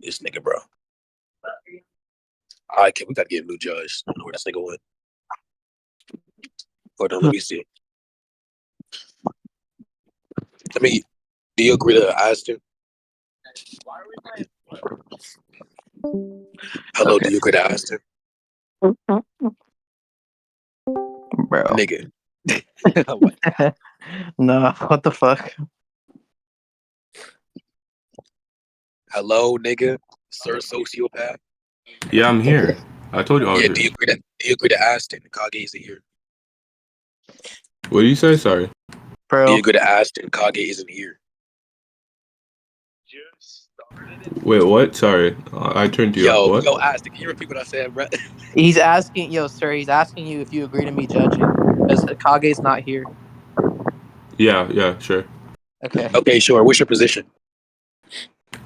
This nigga, bro. All right, we gotta get a new judge. I don't know where this nigga went. Hold on, let me see. Do you agree to Aston? Hello, Okay. do you agree to Aston? Bro. Nigga. No, what the fuck? Hello, nigga. SirSociopath. Yeah, I'm here. I told you I was Do here. you agree to Aston? Kage isn't here. What did you say? Sorry. Do Bro. you agree to Aston? Kage isn't here. Wait, what? Sorry. I turned you off. What? Yo, Aston, can you repeat what I said, bro? He's asking, sir, he's asking you if you agree to me judging. Because Kage's not here. Yeah, sure. Okay. Okay, sure. What's your position?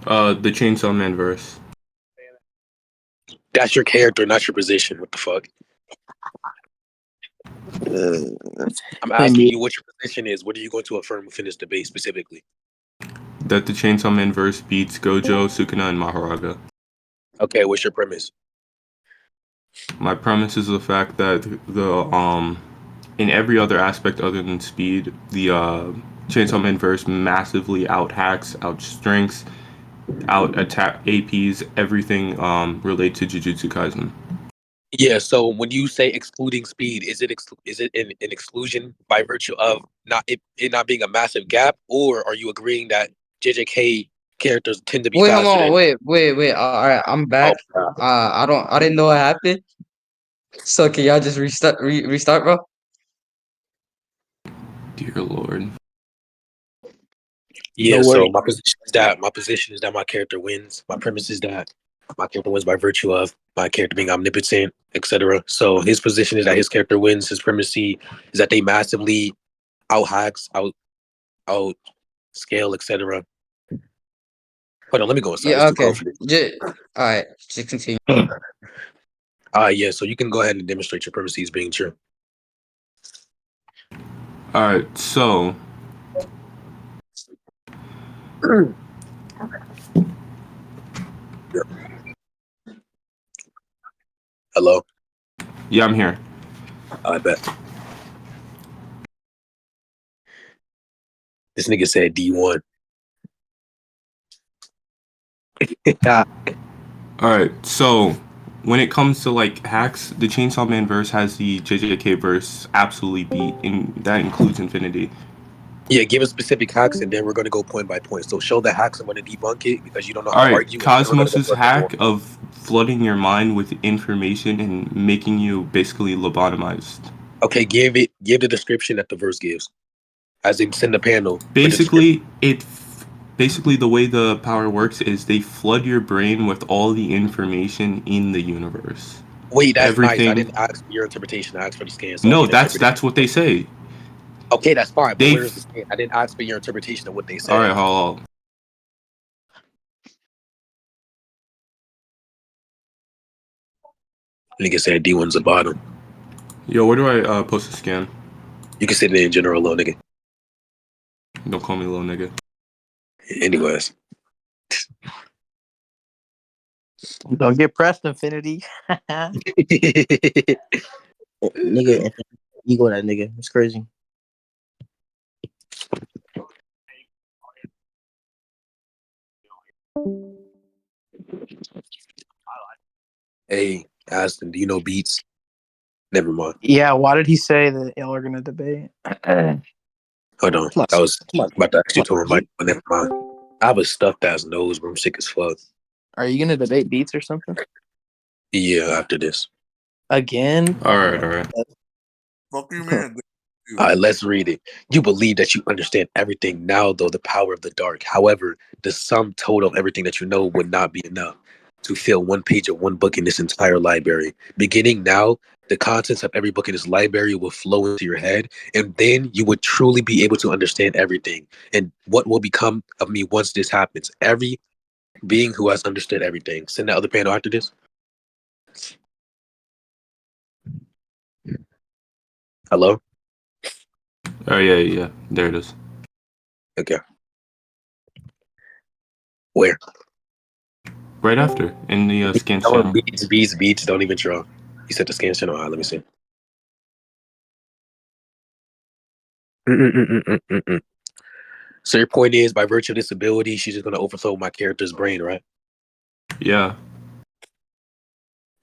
The Chainsaw Man verse. That's your character, not your position. What the fuck? I'm asking you what your position is. What are you going to affirm within this debate specifically? That the Chainsaw Man verse beats Gojo, Sukuna, and Mahoraga. Okay, what's your premise? My premise is the fact that in every other aspect other than speed, the Chainsaw Man verse massively out hacks, out strengths, out attack APs, everything related to Jujutsu Kaisen. Yeah, so when you say excluding speed, is it an exclusion by virtue of it not being a massive gap, or are you agreeing that JJK characters tend to be Wait, faster? hold on, wait. All right, I'm back. I didn't know what happened. So can y'all just restart, bro? Dear Lord. Yeah, No so worries. my position is that my character wins. My premise is that my character wins by virtue of my character being omnipotent, etc. So his position is that his character wins. His premise is that they massively out hacks, out scale, etc. Hold on, let me go inside. Yeah, It's too okay. cold for this. All right, just continue. Yeah, so you can go ahead and demonstrate your premises being true. Alright, so Hello? yeah, I'm here. I bet. This nigga said D1. Alright, so when it comes to like hacks, the Chainsaw Man verse has the JJK verse absolutely beat, and that includes Infinity. Yeah, give us specific hacks, and then we're going to go point by point. So show the hacks. I'm going to debunk it because you don't know how to Alright, argue. And then we're going to Cosmos's go hack of flooding your mind with information and making you basically lobotomized. Okay, give the description that the verse gives. As in, send the panel. Basically, the way the power works is they flood your brain with all the information in the universe. Wait, that's Everything. nice. I didn't ask for your interpretation. I asked for the scan. So I No, can interpret that's what they say. Okay, that's fine. But They. where's the scan? I didn't ask for your interpretation of what they said. All right, hold on. Nigga said D1's the bottom. Yo, where do I post a scan? You can say it in general, little nigga. Don't call me little nigga. Anyways. Don't get pressed, Infinity. Nigga, ego that nigga. It's crazy. Hey, Aston, do you know Beats? Never mind. Yeah, why did he say that y'all are gonna debate? Hold on. I was about to actually tell him, like, never mind. I have a stuffed ass nose, but I'm sick as fuck. Are you gonna debate Beats or something? Yeah, after this. Again? All right. Fuck you, man. All right, let's read it. You believe that you understand everything now, though the power of the dark. However, the sum total of everything that you know would not be enough to fill one page of one book in this entire library. Beginning now, the contents of every book in this library will flow into your head, and then you would truly be able to understand everything. And what will become of me once this happens? Every being who has understood everything. Send the other panel after this. Hello? Oh yeah. There it is. Okay. Where? Right after in the scan Oh, channel. beats. Don't even draw. You said the scan channel. All right, let me see. Mm-mm-mm-mm-mm-mm. So your point is, by virtue of this ability, she's just gonna overthrow my character's brain, right? Yeah.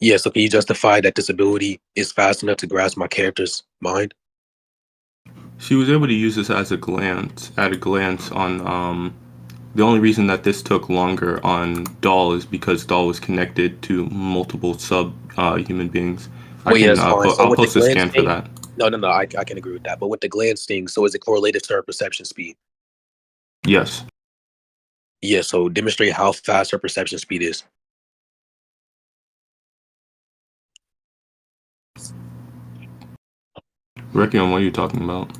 Yeah. So can you justify that this ability is fast enough to grasp my character's mind? She was able to use this as a glance, at a glance on the only reason that this took longer on Doll is because Doll was connected to multiple sub human beings. Well, yeah, that's fine. So I'll with the post a glance scan for thing, that. no, I can agree with that. But with the glance thing, so is it correlated to her perception speed? Yes. Yeah. So demonstrate how fast her perception speed is. Reckon, what are you talking about?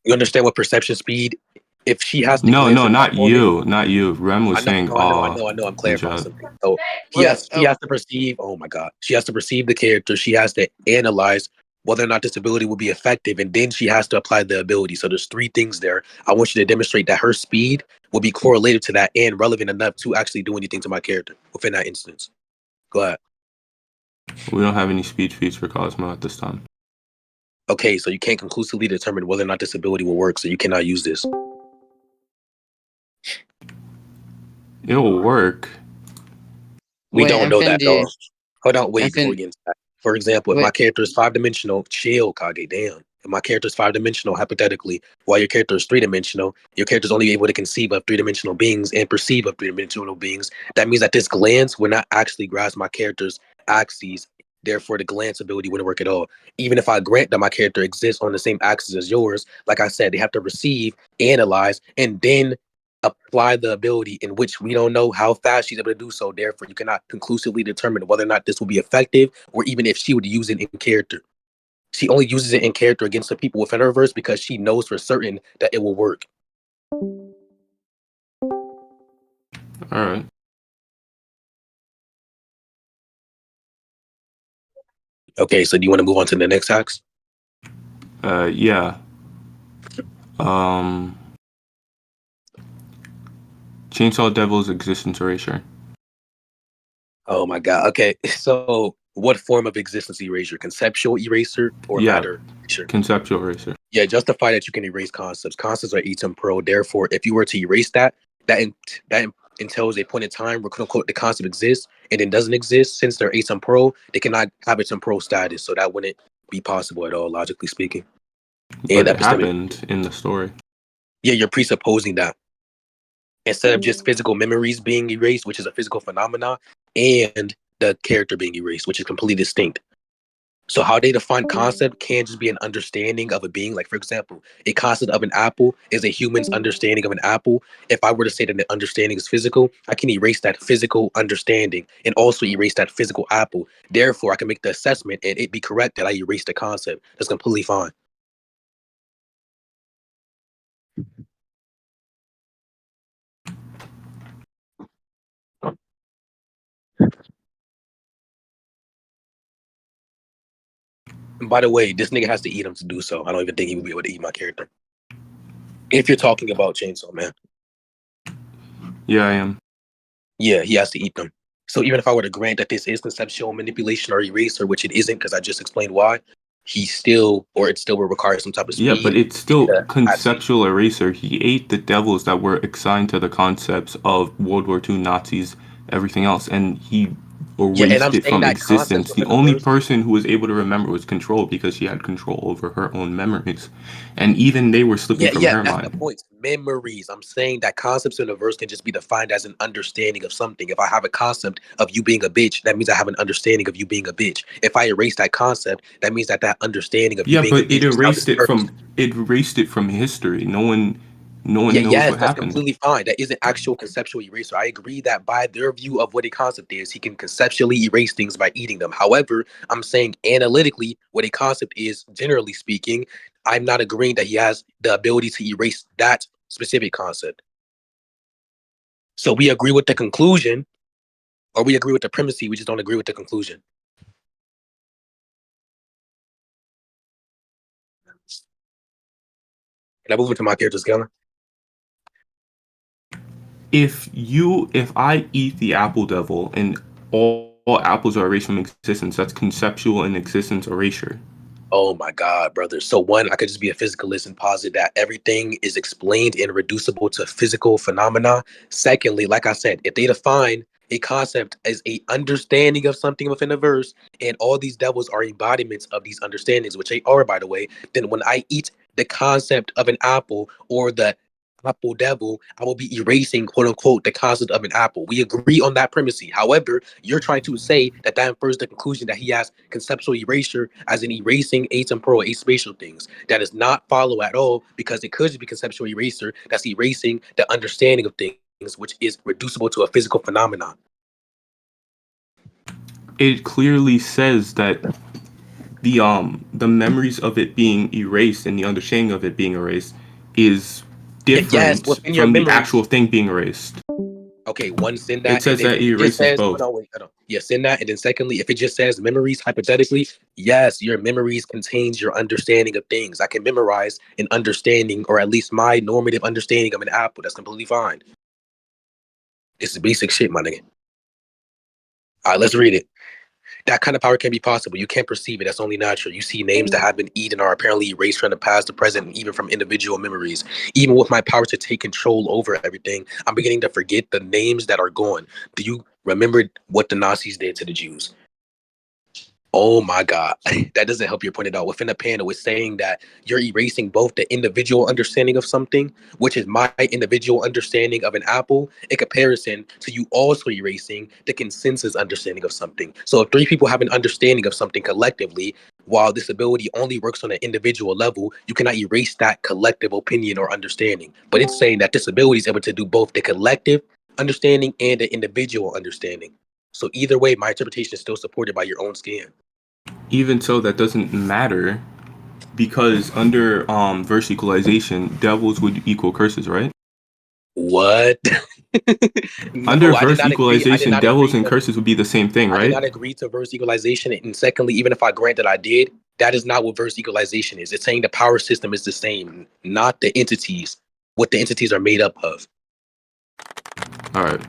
You understand what perception speed? If she has to No, glance no, at my not opponent, you, not you. Rem was saying I know. I'm in clarifying chat. something. So Wait, she has to perceive. Oh my god, she has to perceive the character. She has to analyze whether or not this ability will be effective, and then she has to apply the ability. So there's three things there. I want you to demonstrate that her speed will be correlated to that and relevant enough to actually do anything to my character within that instance. Go ahead. We don't have any speech feeds for Cosmo at this time. Okay, so you can't conclusively determine whether or not this ability will work, so you cannot use this. It'll work. We Wait, don't know that Infinity, though. Hold on, wait before we Infin, get into that. For example, if my wait, character is 5 dimensional, chill, Kage, damn. If my character is 5 dimensional, hypothetically, while your character is 3 dimensional, your character is only able to conceive of 3 dimensional beings and perceive of 3 dimensional beings. That means that this glance will not actually grasp my character's axes. Therefore, the glance ability wouldn't work at all. Even if I grant that my character exists on the same axis as yours, like I said, they have to receive, analyze, and then apply the ability in which we don't know how fast she's able to do so. Therefore, you cannot conclusively determine whether or not this will be effective or even if she would use it in character. She only uses it in character against the people within her verse because she knows for certain that it will work. All right. Okay, so do you want to move on to the next hacks? Yeah. Um, Chainsaw Devil's existence erasure. Oh my god. Okay, so what form of existence erasure? Conceptual eraser or Yeah, matter erasure? conceptual eraser. Yeah, justify that you can erase concepts. Concepts are etem pro. Therefore, if you were to erase that, that entails a point in time where quote unquote the concept exists and then doesn't exist. Since they're etem pro, they cannot have etem pro status. So that wouldn't be possible at all, logically speaking. And But it epistemic. happened in the story. Yeah, you're presupposing that instead of just physical memories being erased, which is a physical phenomena, and the character being erased, which is completely distinct. So how they define concept can just be an understanding of a being. Like for example, a concept of an apple is a human's understanding of an apple. If I were to say that the understanding is physical, I can erase that physical understanding and also erase that physical apple. Therefore, I can make the assessment and it be correct that I erased the concept. That's completely fine. And by the way, this nigga has to eat him to do so. I don't even think he would be able to eat my character. If you're talking about Chainsaw Man, Yeah, I am. yeah, he has to eat them. So even if I were to grant that this is conceptual manipulation or eraser, which it isn't, because I just explained why, he still, or it still will require some type of Yeah, but speed. it's still Have to eat. conceptual eraser. He ate the devils that were assigned to the concepts of World War II Nazis, everything else, and he Yeah, and I'm erased it saying from that concepts existence. The within the only verse. person who was able to remember was Control because she had control over her own memories. And even they were slipping from Yeah, her that's the mind. point. Memories. I'm saying that concepts in the verse can just be defined as an understanding of something. If I have a concept of you being a bitch, that means I have an understanding of you being a bitch. If I erase that concept, that means that that understanding of you Yeah, being a but bitch is now dispersed. it erased it from history. No Yeah, one knows yes, what that's happened. completely fine. That isn't actual conceptual eraser. I agree that by their view of what a concept is, he can conceptually erase things by eating them. However, I'm saying analytically, what a concept is, generally speaking, I'm not agreeing that he has the ability to erase that specific concept. So we agree with the conclusion, or we agree with the premise, we just don't agree with the conclusion. Can I move into my character's gun? if I eat the apple devil and all apples are erased from existence, that's conceptual and existence erasure. Oh my God, brother. So one, I could just be a physicalist and posit that everything is explained and reducible to physical phenomena. Secondly, like I said, if they define a concept as a understanding of something within a verse, and all these devils are embodiments of these understandings, which they are, by the way, then when I eat the concept of an apple or the apple devil, I will be erasing, quote unquote, the concept of an apple. We agree on that premise. However, you're trying to say that that infers the conclusion that he has conceptual erasure as in erasing atemporal, aspatial things. That does not follow at all, because it could just be conceptual erasure that's erasing the understanding of things, which is reducible to a physical phenomenon. It clearly says that the memories of it being erased and the understanding of it being erased is Yes, different within your from the memories. actual thing being erased. Okay, one, send It that, and says then that if it it just erases says, both. hold on, wait, hold on. Yeah, send that, and then secondly, if it just says memories, hypothetically, yes, your memories contains your understanding of things. I can memorize an understanding, or at least my normative understanding of an apple. That's completely fine. It's the basic shit, my nigga. All right, let's read it. That kind of power can be possible. You can't perceive it. That's only natural. You see names that have been eaten are apparently erased from the past, the present, and even from individual memories. Even with my power to take control over everything, I'm beginning to forget the names that are gone. Do you remember what the Nazis did to the Jews? Oh my God. That doesn't help your point at all. Within the panel, it's saying that you're erasing both the individual understanding of something, which is my individual understanding of an apple, in comparison to you also erasing the consensus understanding of something. So if three people have an understanding of something collectively, while this ability only works on an individual level, you cannot erase that collective opinion or understanding. But it's saying that this ability is able to do both the collective understanding and the individual understanding. So either way, my interpretation is still supported by your own scan. Even so, that doesn't matter because under verse equalization, devils would equal curses, right? What? Under No, I did verse not agree. I did equalization, not devils agree and to. curses would be the same thing, I did right? not agree to verse equalization. And secondly, even if I grant that I did, that is not what verse equalization is. It's saying the power system is the same, not the entities. What the entities are made up of. All right.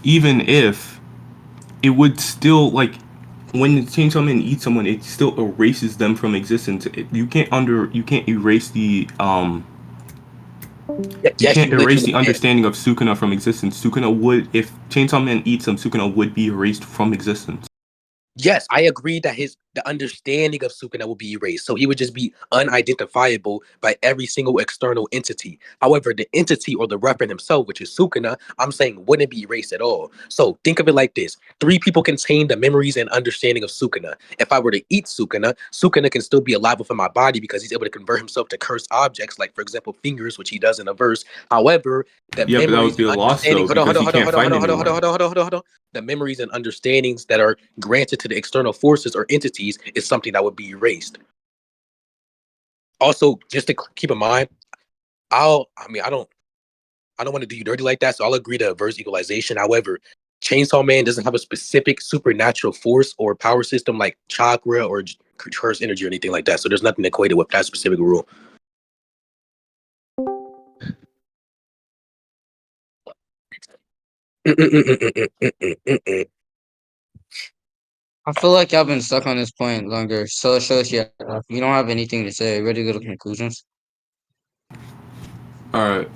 Even if it would still like when the chainsaw man eats someone, it still erases them from existence. You can't erase you Yes, can't you erase literally the can. understanding of Sukuna from existence. Sukuna would, if Chainsaw Man eats him, Sukuna would be erased from existence. Yes, I agree that the understanding of Sukuna will be erased. So he would just be unidentifiable by every single external entity. However, the entity or the referent himself, which is Sukuna, I'm saying wouldn't be erased at all. So think of it like this. Three people contain the memories and understanding of Sukuna. If I were to eat Sukuna, Sukuna can still be alive within my body because he's able to convert himself to cursed objects, like, for example, fingers, which he does in a verse. However, the Yeah, but that memories would be and a loss understanding. though Hold on, hold because on, he hold on, can't hold on, fight hold on, hold on, hold on, anymore. hold on, hold on, hold on. The memories and understandings that are granted to the external forces or entities is something that would be erased. Also, just to keep in mind, I don't want to do you dirty like that, so I'll agree to verse equalization. However, Chainsaw Man doesn't have a specific supernatural force or power system like chakra or curse energy or anything like that. So there's nothing equated with that specific rule. I feel like y'all been stuck on this point longer. So it shows you you don't have anything to say. Ready to go to conclusions? All right.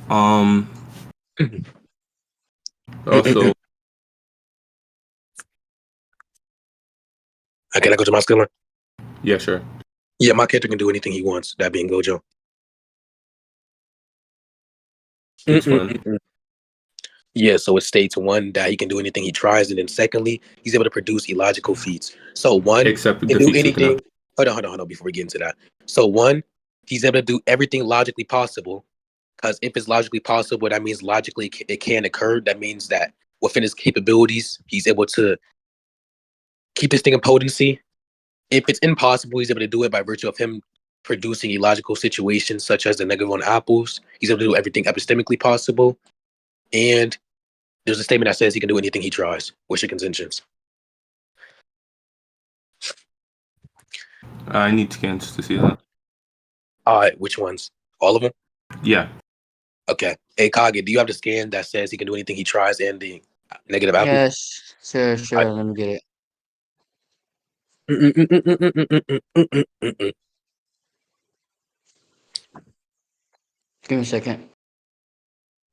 Also, Can I go to my skiller? yeah, sure. Yeah, my character can do anything he wants. That being Gojo. Explain. Yeah, so it states one that he can do anything he tries, and then secondly, he's able to produce illogical feats. So one, Except he can do defeat Sukuna. anything. Hold on, before we get into that. So one, he's able to do everything logically possible. Because if it's logically possible, that means logically it can occur. That means that within his capabilities, he's able to keep this thing in potency. If it's impossible, he's able to do it by virtue of him producing illogical situations such as the negative on apples. He's able to do everything epistemically possible. And there's a statement that says he can do anything he tries. What's your contentions? I need scans to see that. All right, which ones? All of them? Yeah. Okay. Hey, Kage, do you have the scan that says he can do anything he tries and the negative apple? Yes, sure. Let me get it. Give me a second.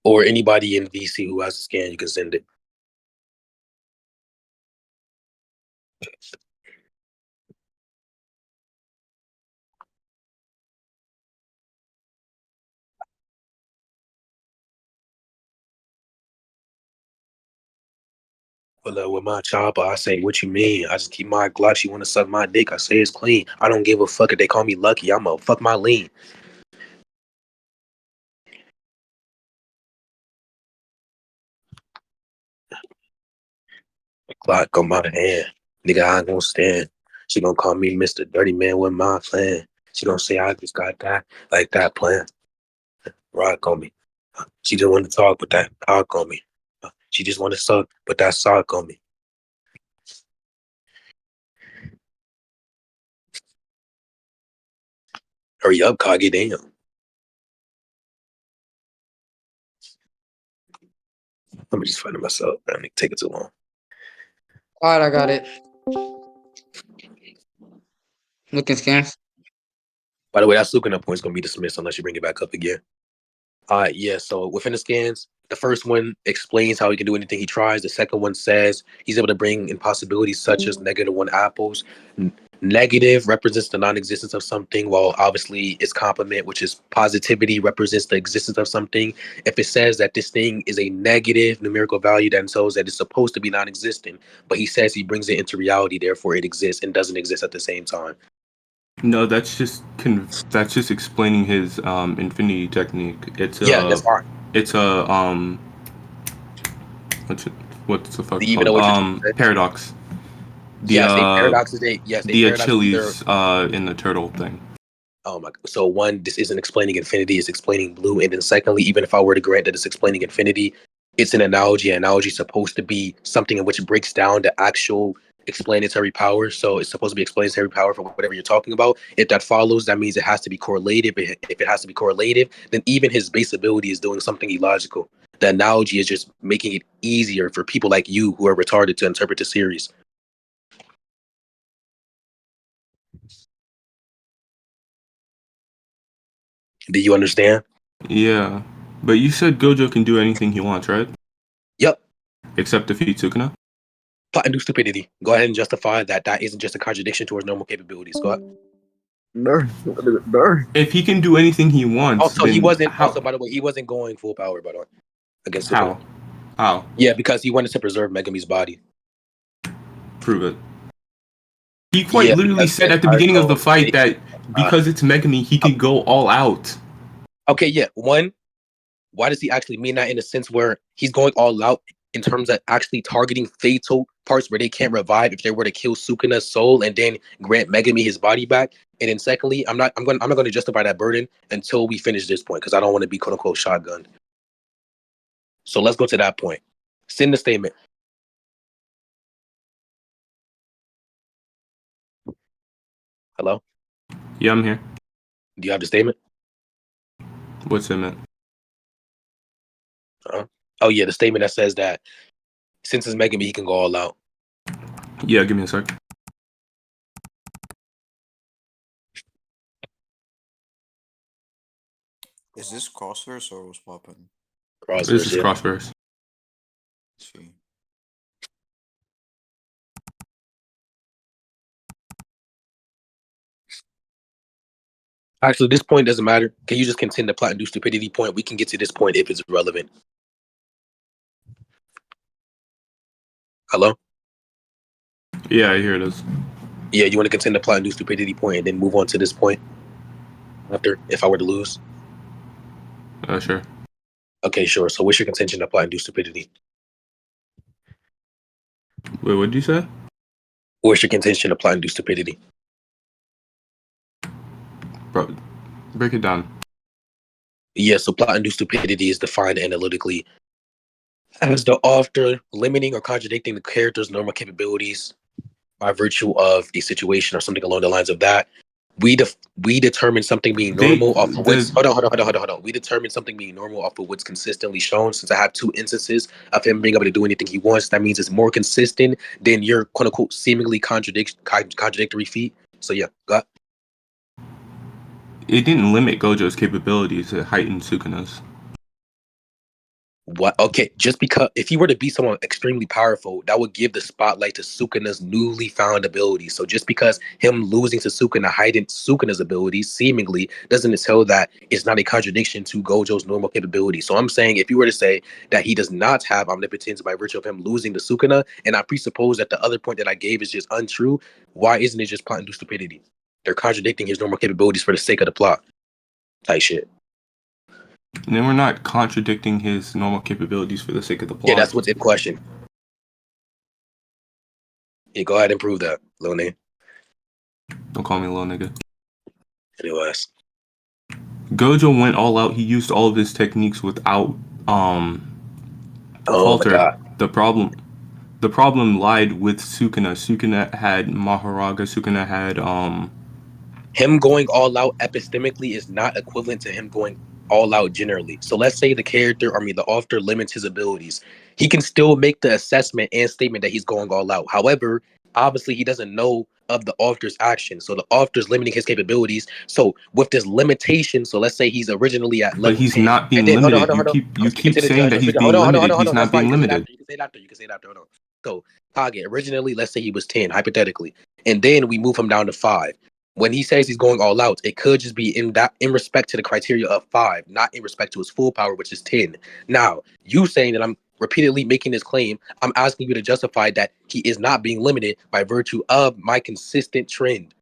Or anybody in VC who has a scan, you can send it. But with my chopper, I say, what you mean? I just keep my Glock. You want to suck my dick? I say it's clean. I don't give a fuck if they call me lucky. I'm a fuck my lean. Glock on my hand. Nigga, I ain't gonna stand. She gonna call me Mr. Dirty Man with my plan. She gonna say I just got that, like that plan. Rock on me. She just want to talk, but that talk on me. She just want to suck, but that sock on me. Hurry up, Kage, damn. Let me just find it myself. That ain't take it too long. All right, I got it. Looking scans. By the way, that Sukuna point's gonna be dismissed unless you bring it back up again. Yeah, so within the scans, the first one explains how he can do anything he tries. The second one says he's able to bring in possibilities such as -1 apples. Negative represents the non-existence of something, while obviously its complement, which is positivity, represents the existence of something. If it says that this thing is a negative numerical value, that shows that it's supposed to be non-existent, but he says he brings it into reality, therefore it exists and doesn't exist at the same time. No, that's just explaining his infinity technique. Yeah, that's fine. It's a what's the Do fuck you even know called? what you're trying to say? Paradox. Yes, a paradox is a The paradox is either. Achilles in the turtle thing. Oh my! So one, this isn't explaining infinity; it's explaining blue. And then secondly, even if I were to grant that it's explaining infinity, it's an analogy. An analogy is supposed to be something in which it breaks down the actual explanatory power. So it's supposed to be explanatory power for whatever you're talking about. If that follows, that means it has to be correlative. If it has to be correlative, then even his base ability is doing something illogical. The analogy is just making it easier for people like you who are retarded to interpret the series. Do you understand? Yeah, but you said Gojo can do anything he wants, right? Yep. Except defeat Sukuna? Plot and do stupidity. Go ahead and justify that that isn't just a contradiction to his normal capabilities. Go ahead. If he can do anything he wants, Also, he then wasn't. Also, how? by the way, he wasn't going full power, by the way, against Sukuna. How? How? Yeah, because he wanted to preserve Megami's body. Prove it. He quite Yeah, literally because the said at the entire beginning of the goal. fight that because it's Megami, he can go all out. Okay, yeah. One, why does he actually mean that in a sense where he's going all out in terms of actually targeting fatal parts where they can't revive if they were to kill Sukuna's soul and then grant Megami his body back? And then secondly, I'm not going to justify that burden until we finish this point because I don't want to be quote unquote shotgunned. So let's go to that point. Send the statement. Hello? Yeah, I'm here. Do you have the statement? What's in it? Oh yeah, the statement that says that since it's Megami, he can go all out. Yeah, give me a sec. Is this crossverse or what's popping? This Crossverse, is yeah. Crossverse. See. Actually, this point doesn't matter. Can you just contend the plot and do stupidity point? We can get to this point if it's relevant. Hello? Yeah, here it is. Yeah, you want to contend the plot and do stupidity point and then move on to this point after if I were to lose? Sure. Okay, sure. So what's your contention to plot and do stupidity? Wait, what did you say? What's your contention to plot and do stupidity? Bro, break it down. Yeah, so plot and do stupidity is defined analytically as the author limiting or contradicting the character's normal capabilities by virtue of a situation or something along the lines of that, We determine something being normal off of what's hold on. We determine something being normal off of what's consistently shown. Since I have 2 instances of him being able to do anything he wants, that means it's more consistent than your quote unquote seemingly contradictory feat. So yeah, got. It didn't limit Gojo's capabilities, it heightened Sukuna's. What? Okay, just because if he were to be someone extremely powerful, that would give the spotlight to Sukuna's newly found abilities. So just because him losing to Sukuna heightened Sukuna's abilities, seemingly, doesn't it tell that it's not a contradiction to Gojo's normal capabilities. So I'm saying if you were to say that he does not have omnipotence by virtue of him losing to Sukuna, and I presuppose that the other point that I gave is just untrue, why isn't it just plot-induced stupidity? They're contradicting his normal capabilities for the sake of the plot. Type shit. And then we're not contradicting his normal capabilities for the sake of the plot. Yeah, that's what's in question. Yeah, go ahead and prove that, little nigga. Don't call me a little nigga. Anyways. Gojo went all out. He used all of his techniques without falter. My God. The problem lied with Sukuna. Sukuna had Mahoraga. Sukuna had Him going all out epistemically is not equivalent to him going all out generally. So let's say the author limits his abilities. He can still make the assessment and statement that he's going all out. However, obviously he doesn't know of the author's action. So the author's limiting his capabilities. So with this limitation, so let's say he's originally at level but he's 10. not being Then, limited. hold on. You keep saying that he's being limited. He's not being limited. You can say it after. Hold on. So Kage, originally, let's say he was 10, hypothetically. And then we move him down to 5. When he says he's going all out, it could just be in respect to the criteria of 5, not in respect to his full power, which is 10. Now, you saying that I'm repeatedly making this claim, I'm asking you to justify that he is not being limited by virtue of my consistent trend.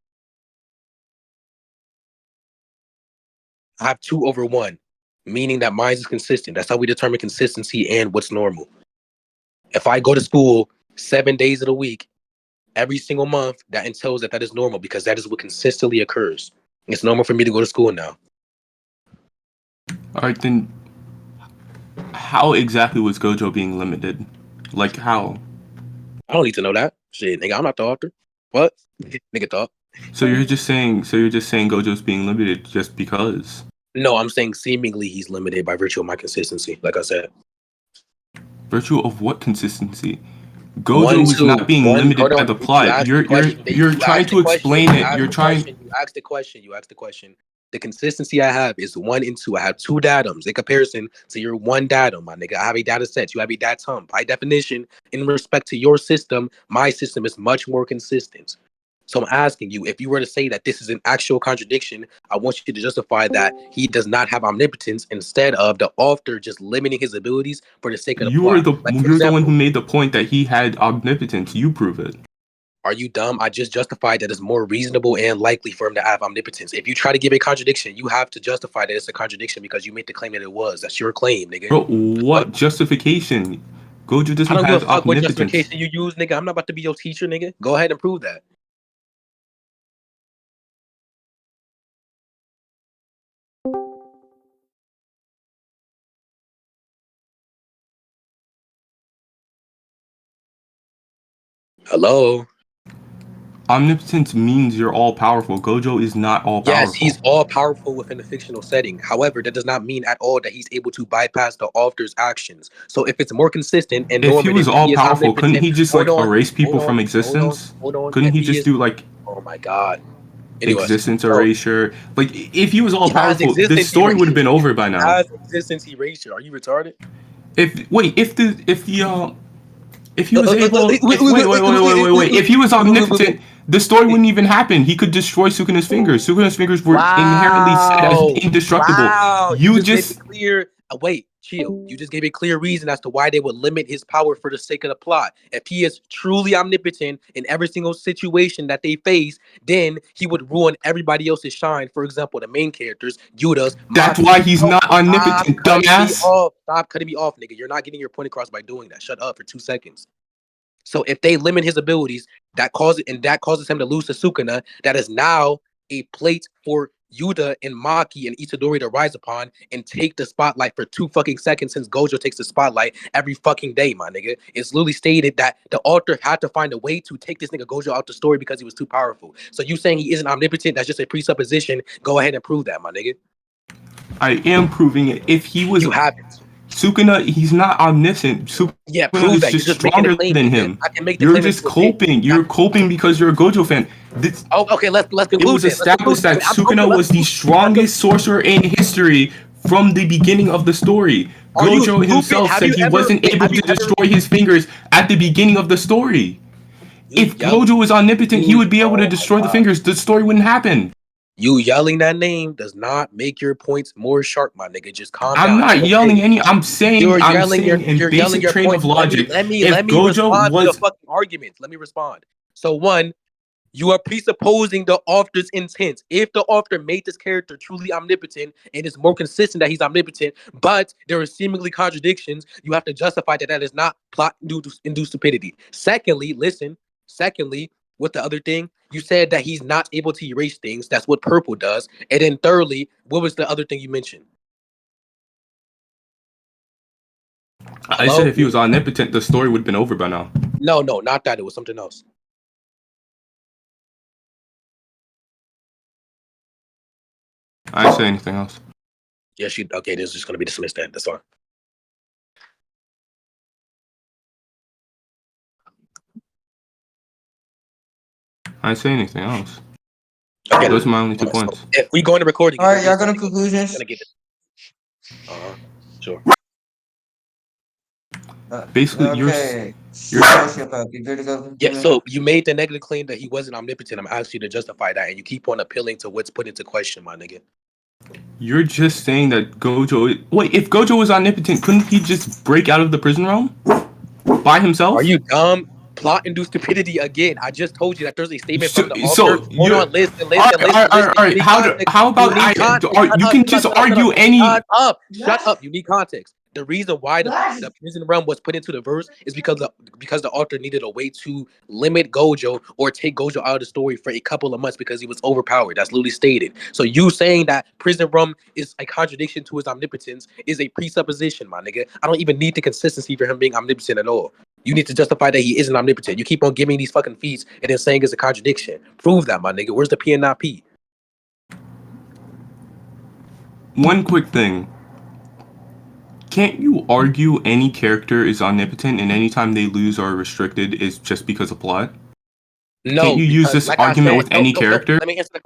I have 2 over 1, meaning that mine is consistent. That's how we determine consistency and what's normal. If I go to school 7 days of the week, every single month, that entails that is normal because that is what consistently occurs. It's normal for me to go to school now. All right, then how exactly was Gojo being limited? Like how? I don't need to know that. Shit, nigga, I'm not the author. What? Nigga thought. So you're just saying Gojo's being limited just because? No, I'm saying seemingly he's limited by virtue of my consistency, like I said. Virtue of what consistency? Gojo is not being limited by the plot. You're trying to explain it. You asked the question. The consistency I have is 1 and 2. I have 2 datums in comparison to your 1 datum, my nigga. I have a data set. You have a datum. By definition, in respect to your system, my system is much more consistent. So I'm asking you, if you were to say that this is an actual contradiction, I want you to justify that he does not have omnipotence instead of the author just limiting his abilities for the sake of the plot. You're the one who made the point that he had omnipotence. You prove it. Are you dumb? I just justified that it's more reasonable and likely for him to have omnipotence. If you try to give a contradiction, you have to justify that it's a contradiction because you made the claim that it was. That's your claim, nigga. Bro, what justification? Gojo doesn't have omnipotence. I don't give a fuck what justification you use, nigga. I'm not about to be your teacher, nigga. Go ahead and prove that. Hello? Omnipotence means you're all powerful. Gojo is not all powerful. Yes, he's all powerful within a fictional setting. However, that does not mean at all that he's able to bypass the author's actions. So if it's more consistent and if he was all powerful, couldn't he just erase people from existence? Couldn't he just do like? Oh my God. Anyways, existence erasure. Like if he was all powerful, this story would have been over by now. Has existence erasure. Are you retarded? If he was able, if he was omnipotent, the story wouldn't even happen. He could destroy Sukuna's fingers. Sukuna's fingers were inherently set as indestructible. Wow. You just made it clear. Wait, chill. You just gave a clear reason as to why they would limit his power for the sake of the plot. If he is truly omnipotent in every single situation that they face, then he would ruin everybody else's shine. For example, the main characters, Yuda's. That's why he's not omnipotent, dumbass. Stop cutting me off, nigga. You're not getting your point across by doing that. Shut up for 2 seconds. So if they limit his abilities, that causes him to lose to Sukuna. That is now a plate for Yuta and Maki and Itadori to rise upon and take the spotlight for 2 fucking seconds since Gojo takes the spotlight every fucking day, my nigga. It's literally stated that the author had to find a way to take this nigga Gojo out the story because he was too powerful. So you saying he isn't omnipotent, that's just a presupposition. Go ahead and prove that, my nigga. I am proving it. If he was You haven't. Sukuna, he's not omniscient. Sukuna Prove is that. You're just just making a stronger claim, than nigga. him. I can make the You're claim just that you coping. You're coping because you're a Gojo fan. Okay, let's conclude. It was established that Sukuna was the strongest sorcerer in history from the beginning of the story. Gojo himself said he wasn't able to destroy his fingers at the beginning of the story. If Gojo was omnipotent, he would be able to destroy the fingers. The story wouldn't happen. You yelling that name does not make your points more sharp, my nigga. Just calm down. I'm not yelling any. I'm saying in basic train of logic. Let me If Gojo respond to was the fucking arguments. Let me respond. So one, you are presupposing the author's intent. If the author made this character truly omnipotent and it's more consistent that he's omnipotent, but there are seemingly contradictions, you have to justify that is not plot-induced stupidity. Secondly, with the other thing, you said that he's not able to erase things. That's what purple does. And then thirdly, what was the other thing you mentioned? I said if he was omnipotent, the story would have been over by now. No, not that. It was something else. I didn't say anything else. Yes, okay, this is just going to be dismissed then. That's all. I didn't say anything else. Okay, those are my only 2 points. If we go into recording, all right, y'all going to conclusions? Sure. Basically, okay. you're Sociopath. You good to go? Yeah, so you made the negative claim that he wasn't omnipotent. I'm asking you to justify that, and you keep on appealing to what's put into question, my nigga. You're just saying that Gojo... Wait, if Gojo was omnipotent, couldn't he just break out of the prison realm? By himself? Are you dumb? Plot-induced stupidity again. I just told you that there's a statement from the author. Hold on, listen. All right. How about you can just argue any... Shut up. You need context. The reason why the prison realm was put into the verse is because the author needed a way to limit Gojo or take Gojo out of the story for a couple of months because he was overpowered. That's literally stated. So you saying that prison realm is a contradiction to his omnipotence is a presupposition, my nigga. I don't even need the consistency for him being omnipotent at all. You need to justify that he isn't omnipotent. You keep on giving these fucking feats and then saying it's a contradiction. Prove that, my nigga. Where's the P and not P? One quick thing. Can't you argue any character is omnipotent and anytime they lose or are restricted is just because of plot? No. Can't you use this argument with any character? Let me answer that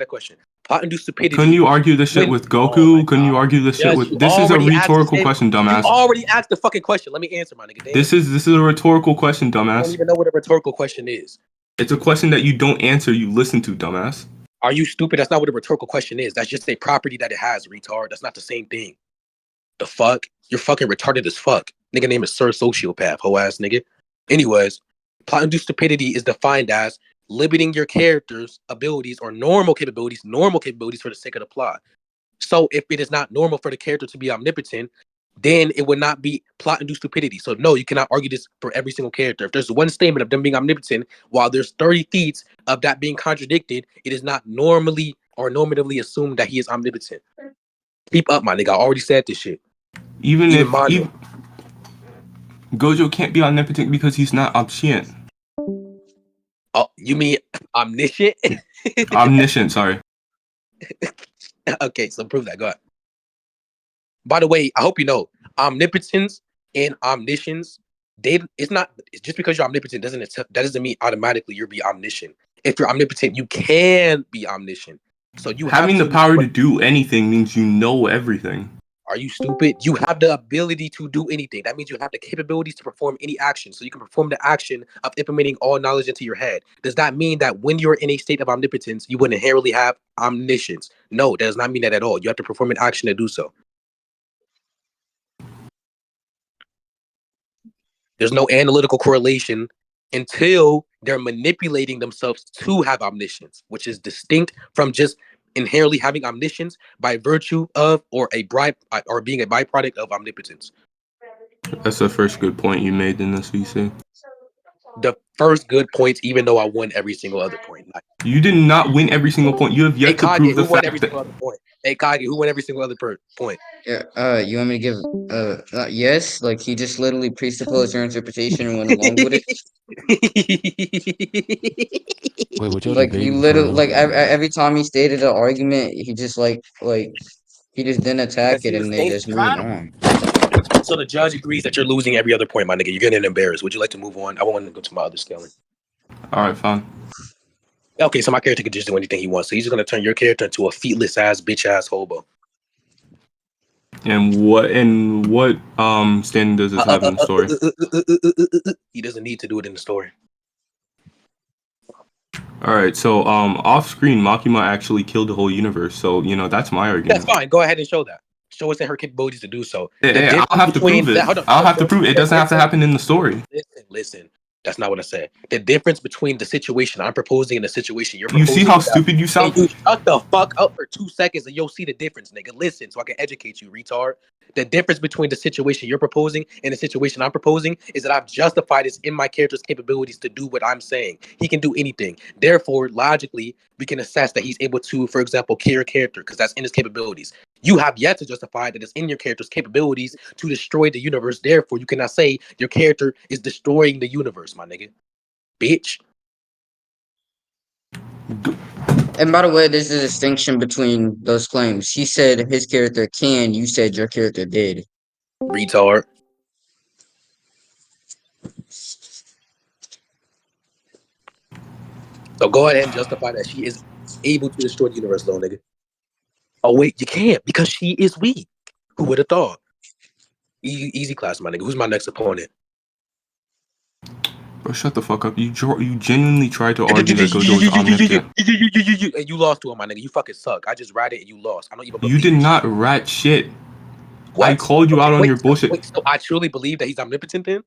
question. Plot-induced stupidity. Couldn't you argue this shit with Goku? Couldn't you argue this shit with... This is a rhetorical question, dumbass. You already asked the fucking question. Let me answer, my nigga. Damn. This is a rhetorical question, dumbass. I don't even know what a rhetorical question is. It's a question that you don't answer, you listen to, dumbass. Are you stupid? That's not what a rhetorical question is. That's just a property that it has, retard. That's not the same thing. The fuck? You're fucking retarded as fuck. Nigga name is SirSociopath, hoe ass nigga. Anyways, plot-induced stupidity is defined as limiting your character's abilities or normal capabilities for the sake of the plot. So if it is not normal for the character to be omnipotent, then it would not be plot-induced stupidity. So no, you cannot argue this for every single character. If there's one statement of them being omnipotent, while there's 30 feats of that being contradicted, it is not normally or normatively assumed that he is omnipotent. Keep up, my nigga. I already said this shit. Even Gojo can't be omnipotent because he's not omniscient. Oh, you mean omniscient? Omniscient, sorry. Okay, so prove that. Go ahead. By the way, I hope you know, omnipotence and omniscience, it's just because you're omnipotent that doesn't mean automatically you'll be omniscient. If you're omnipotent, you can be omniscient. So you having the power to do anything means you know everything. Are you stupid? You have the ability to do anything. That means you have the capabilities to perform any action. So you can perform the action of implementing all knowledge into your head. Does that mean that when you're in a state of omnipotence, you would inherently have omniscience? No, that does not mean that at all. You have to perform an action to do so. There's no analytical correlation until they're manipulating themselves to have omniscience, which is distinct from just inherently having omniscience by virtue of or being a byproduct of omnipotence. That's the first good point you made in this VC. the first good points, even though I won every single other point. Like, You did not win every single point. You have hey yet to Kage, prove who the won every fact that single other point? Hey Kage, who won every single other point? Yeah, you want me to give yes? Like he just literally presupposed your interpretation and went along with it. Wait, what y'all Like he debating for literally real? like every time he stated an argument, he just like he just didn't attack Because it he was and they stating just moved fact. on. So the judge agrees that you're losing every other point, my nigga. You're getting embarrassed. Would you like to move on? I want to go to my other scaling. all right, fine. Okay, so my character can just do anything he wants. So he's just gonna turn your character into a feetless ass bitch ass hobo. And what standing does this have in the story? He doesn't need to do it in the story. All right, so off screen, Makima actually killed the whole universe. So that's my That's argument. fine. Go ahead and show that. Show us in her capabilities to do so. The I'll difference have to between prove it. that, hold on, I'll have to bro. prove it. It The doesn't have to difference. happen in the story. Listen. That's not what I said. The difference between the situation I'm proposing and the situation you're You see proposing how is that. stupid you Hey, sound? you shut the fuck up for 2 seconds and you'll see the difference, nigga. Listen, so I can educate you, retard. The difference between the situation you're proposing and the situation I'm proposing is that I've justified this in my character's capabilities to do what I'm saying. He can do anything. Therefore, logically, we can assess that he's able to, for example, kill a character because that's in his capabilities. You have yet to justify that it's in your character's capabilities to destroy the universe. Therefore, you cannot say your character is destroying the universe, my nigga. Bitch. And by the way, there's a distinction between those claims. He said his character can. You said your character did. Retard. So go ahead and justify that she is able to destroy the universe, little nigga. Oh wait, you can't because she is weak. Who would have thought? Easy class, my nigga. Who's my next opponent? Bro, shut the fuck up. You genuinely tried to argue that Gojo is omnipotent. And you lost to him, my nigga. You fucking suck. I just read it and you lost. I don't even believe You did this not shit. rat shit. What? I called you out on your bullshit. Wait, so I truly believe that he's omnipotent then?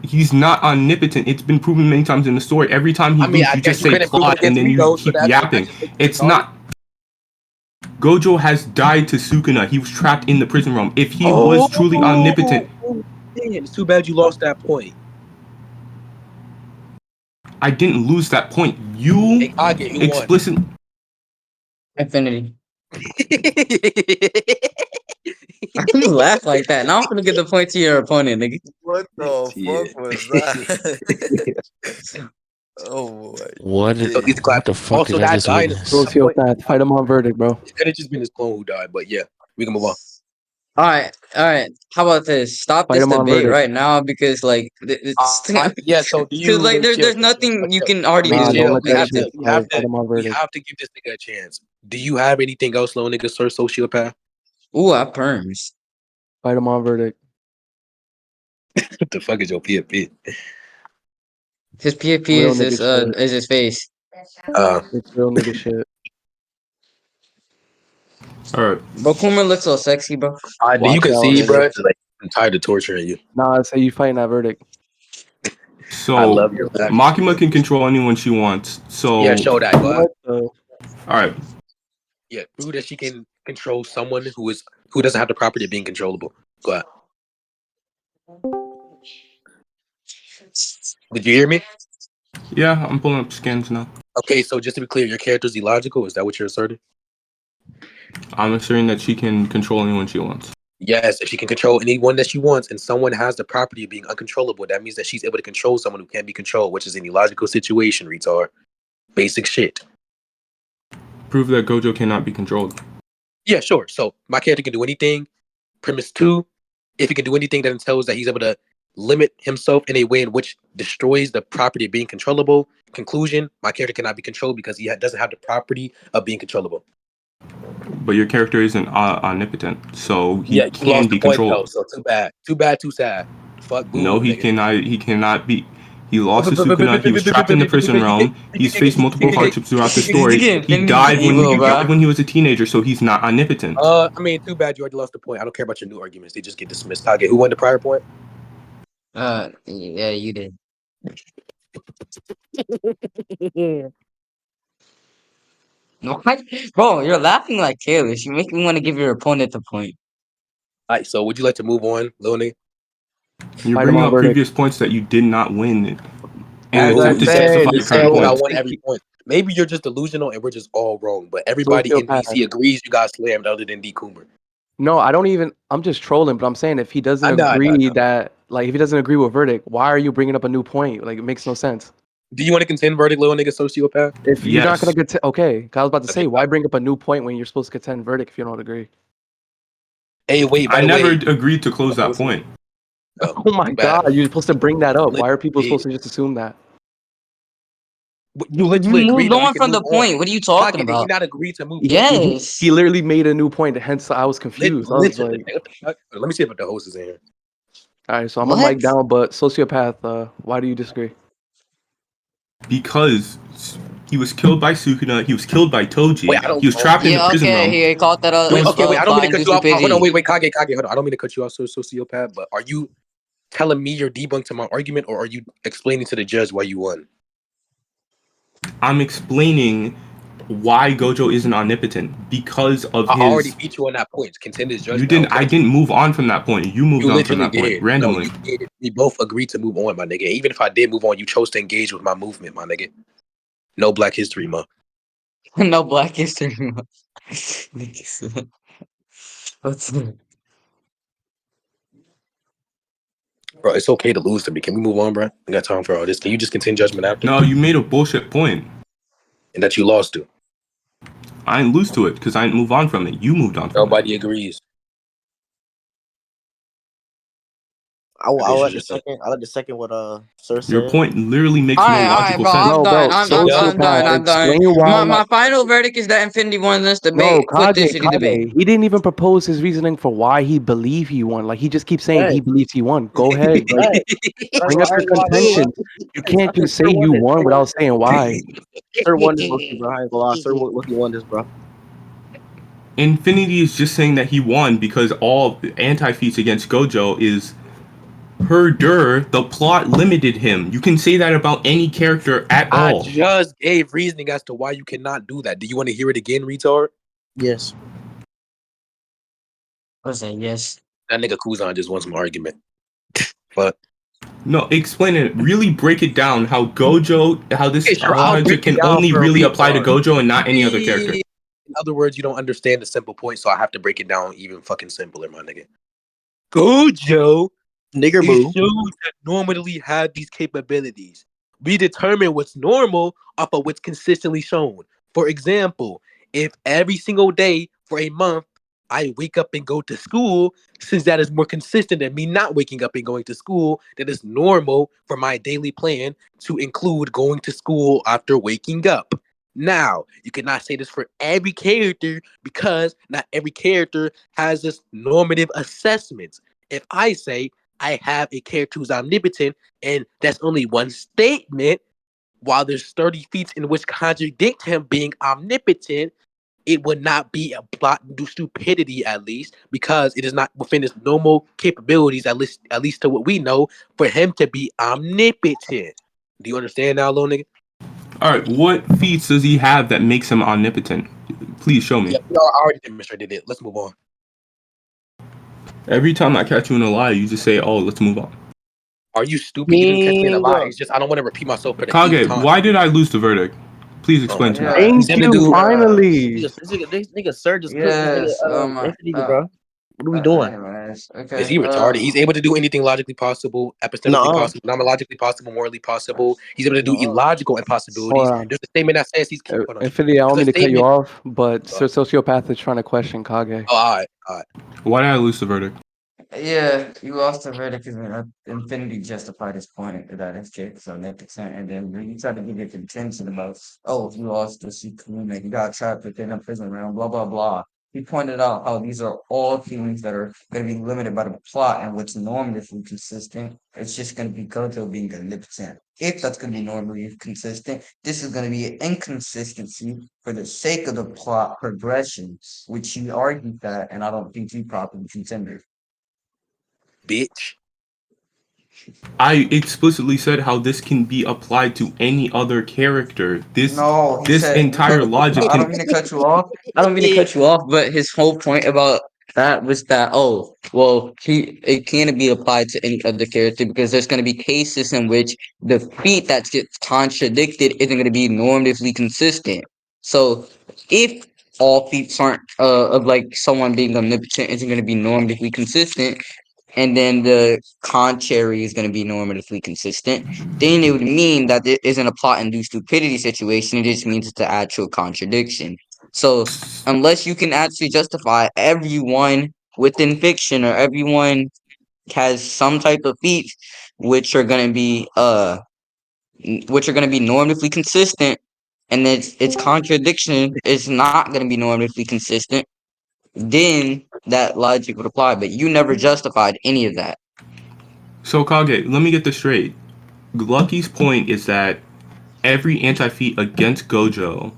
He's not omnipotent. It's been proven many times in the story. Every time he loses, I you guess just you say couldn't prove it plot and against then me you though. So keep that yapping. just makes It's retarded. not. Gojo has died to Sukuna. He was trapped in the prison realm. If he was truly omnipotent, man, it's too bad you lost that point. I didn't lose that point. You Hey, Kage, who won? explicit. Infinity. You laugh like that. Now I'm gonna give the point to your opponent, nigga. What the Yeah. fuck was that? Oh my What? So he's the class. What the fuck Also, did I that just guy in the witness? Sociopath. Fight him on verdict, bro. It could have just been his clone who died, but yeah, we can move on. All right. How about this? Stop Fight this him on debate verdict. right now because like it's Yeah. So do because you? like Wait, there's chill. nothing you Chill. can argue Wait, Nah, this don't chill. let with. We that have shit to. We fly. have Fight to. him on We verdict. have to give this nigga a chance. Do you have anything else, little nigga, sir, sociopath? Ooh, I perms. Fight him on verdict. What the fuck is your PFP? His PFP Real is nigga shit. his face. It's real nigga shit. All right. Bokuma looks so sexy, bro. Do you Watch can out, see, nigga. bro? Like, I'm tired of torturing you. Nah, I say you fighting that verdict. I So love your laugh. Makima can control anyone she wants. So Yeah, show that. Go ahead. What the? all right. Yeah, prove that she can control someone who doesn't have the property of being controllable. Go ahead. Did you hear me? Yeah, I'm pulling up scans now. Okay, so just to be clear, your character's illogical. Is that what you're asserting? I'm asserting that she can control anyone she wants. Yes, if she can control anyone that she wants, and someone has the property of being uncontrollable, that means that she's able to control someone who can't be controlled, which is an illogical situation, retard. Basic shit. Prove that Gojo cannot be controlled. Yeah, sure. So my character can do anything. Premise 2, if he can do anything that entails that he's able to limit himself in a way in which destroys the property of being controllable. Conclusion, my character cannot be controlled because he doesn't have the property of being controllable. But your character isn't omnipotent, so he You can lost be the point though, controlled. so too bad. Too bad, too sad. Fuck boo No, hoo, he nigga. cannot. He cannot be. He lost to Sukuna. He was trapped in the prison realm. He's faced multiple hardships throughout the story. He died when he was a teenager, so he's not omnipotent. I mean, too bad you already lost the point. I don't care about your new arguments. They just get dismissed. Kage, who won the prior point? Yeah, you did. What? Bro, you're laughing like careless. You make me want to give your opponent the point. All right, so would you like to move on, Lil nigga? You're Fight him bringing on up verdict. previous points that you did not win, and As I attempt to said, justify your current I points. won every point. Maybe you're just delusional and we're just all wrong. But everybody in Sociopath. DC agrees you got slammed other than D Coomer. No, I don't even. I'm just trolling, but I'm saying if he doesn't I know. agree that, like, if he doesn't agree with verdict, why are you bringing up a new point? Like, it makes no sense. Do you want to contend verdict, little nigga sociopath? If you're not gonna Yes. get okay, 'cause I was about to say, Okay. why bring up a new point when you're supposed to contend verdict if you don't agree? Hey, wait, by I the never way. agreed to close that point. Oh my bad. god, you're supposed to bring that up. Why are people Literally. supposed to just assume that? You You literally agreed moved that we on can from move the on. point. What are you talking Kage, did he about? not agree to move on? Yes. He literally made a new point, hence I was confused. I was Literally. like, What the fuck? Let me see if the host is in here. all right, so I'm a What? mic down, but sociopath, why do you disagree? Because he was killed by Sukuna, he was killed by Toji, Wait, I don't. he was trapped in the Yeah, prison okay, realm. he called that Wait, okay, wait. I don't mean to plot cut you off. Hold on, stupidity. wait, Kage, hold on. I don't mean to cut you off, sociopath. But are you telling me you're debunked my argument, or are you explaining to the judge why you won? I'm explaining why Gojo isn't omnipotent because of I already his. beat you on that point. Contend is judge You now. didn't. I didn't move on from that point. You moved You on from literally that point did. No, randomly. you did. We both agreed to move on, my nigga. Even if I did move on, you chose to engage with my movement, my nigga. No Black History Month. No Black History Month. What's Bro, it's okay to lose to me. Can we move on, bro? I got time for all this. Can you just contend judgment after? No, you made a bullshit point. And that you lost to. I didn't lose to it because I didn't move on from it. You moved on from Nobody agrees. I'll This let is the just a- second. I'll let the second what Sir it. Your said. point literally makes no Alright, logical bro, sense. I'm No, done. bro, I'm sociopath, done. I'm done. explain why. My final verdict is that Infinity won this No, debate. Quit this shitty debate. He didn't even propose his reasoning for why he believed he won. Like, he just keeps saying Right, he believes he won. Go ahead, like, right. That's bring why up I your ain't gonna lie, contention. You can't just say Sir won you this. won without saying why. Sir won this, low-key, bro. I ain't gonna lie. Sir low-key won this, bro. Infinity is just saying that he won because all anti-feats against Gojo is the plot limited him. You can say that about any character at I all. just gave reasoning as to why you cannot do that. Do you want to hear it again, retard? Yes. I say yes. That nigga Kuzan just wants some argument. But No, explain it. Really break it down how this sure, I'll logic break it can down only for a really apply to retard. Gojo and not any other character. In other words, you don't understand the simple point, so I have to break it down even fucking simpler, my nigga. Gojo Nigger is boo. shows that normally have these capabilities. We determine what's normal off of what's consistently shown. For example, if every single day for a month I wake up and go to school, since that is more consistent than me not waking up and going to school, that is normal for my daily plan to include going to school after waking up. Now, you cannot say this for every character because not every character has this normative assessments. If I say I have a character who's omnipotent, and that's only one statement, while there's 30 feats in which contradict him being omnipotent, it would not be a plot due stupidity, at least, because it is not within his normal capabilities, at least to what we know, for him to be omnipotent. Do you understand now, little nigga? Alright, what feats does he have that makes him omnipotent? Please show me. Yeah, I already demonstrated it. Let's move on. Every time I catch you in a lie, you just say, oh, let's move on. Are you stupid? You didn't catch me in a lie. Teamwork. It's just I don't want to repeat myself for the eighth Kage, time. why did I lose the verdict? Please Oh my explain to me. god. Thank He's able to you, do finally. This nigga Sir just cooked this nigga Yes. Oh my. Infinity, bro. What are we doing? Anyways, Is okay. he retarded? He's able to do anything logically possible, epistemically No. possible, non-logically possible, morally possible. He's able to do No. illogical Hold impossibilities. on. There's a statement that says he's. Hold on. Infinity, I don't There's mean a to cut you statement. off, but Oh, Sociopath is trying to question Kage. all right. Why did I lose the verdict? Yeah, you lost the verdict because Infinity justified his point that his character's omnipotent, and then when you try to give your contention about, oh, you lost the Sukuna, you got trapped within a prison realm, blah blah blah. He pointed out how these are all things that are going to be limited by the plot, and what's normatively consistent, it's just going to be Gojo being omnipotent. If that's going to be normally consistent, this is going to be an inconsistency for the sake of the plot progression, which he argued that, and I don't think he properly contended. Bitch. I explicitly said how this can be applied to any other character. No, he This said, entire logic I don't can. mean to cut you off. I don't mean to cut you off, but his whole point about That was that. Oh, well, it can't be applied to any other character because there's going to be cases in which the feat that gets contradicted isn't going to be normatively consistent. So, if all feats aren't of like someone being omnipotent isn't going to be normatively consistent, and then the contrary is going to be normatively consistent, then it would mean that there isn't a plot-induced stupidity situation. It just means it's an actual contradiction. So, unless you can actually justify everyone within fiction or everyone has some type of feats which are going to be normatively consistent, and its contradiction is not going to be normatively consistent, then that logic would apply. But you never justified any of that. So Kage, let me get this straight. Lucky's point is that every anti-feat against Gojo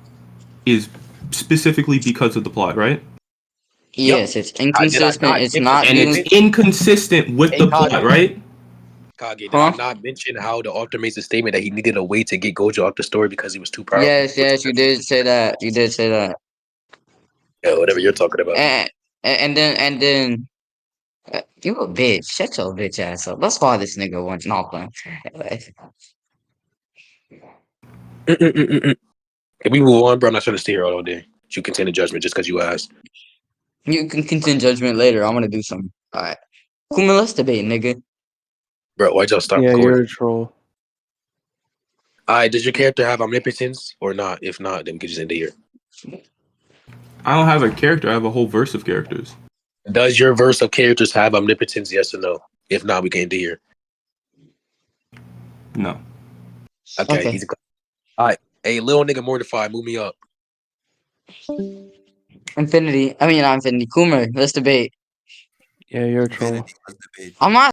is specifically because of the plot, right? Yep. Yes, it's Did I inconsistent. not It's give the not And it's being, statement? inconsistent with Hey, the plot, right? Kage, did I huh? not mention how the author makes a statement that he needed a way to get Gojo off the story because he was too powerful? Yes, you did say that. You did say that. Yeah, whatever you're talking about. And then you a bitch. Shut your bitch ass up. Let's fire this nigga once. Not playing. Anyway, Can we move on, bro? I'm not trying to stay here all day. You can the judgment just because you asked. you can contend judgment later. I'm gonna do something. All right. Kuma, let's debate, nigga. Bro, why'd y'all stop Yeah, you're recording? a troll. Alright, does your character have omnipotence or not? If not, then we can just end it here. I don't have a character, I have a whole verse of characters. Does your verse of characters have omnipotence? Yes or no? If not, we can end it here. No. Okay, Okay. easy. Alright. Hey, little nigga mortified, move me up. Infinity. I mean, not Infinity. Kuma, let's debate. Yeah, you're a troll. Infinity was debate. I'm not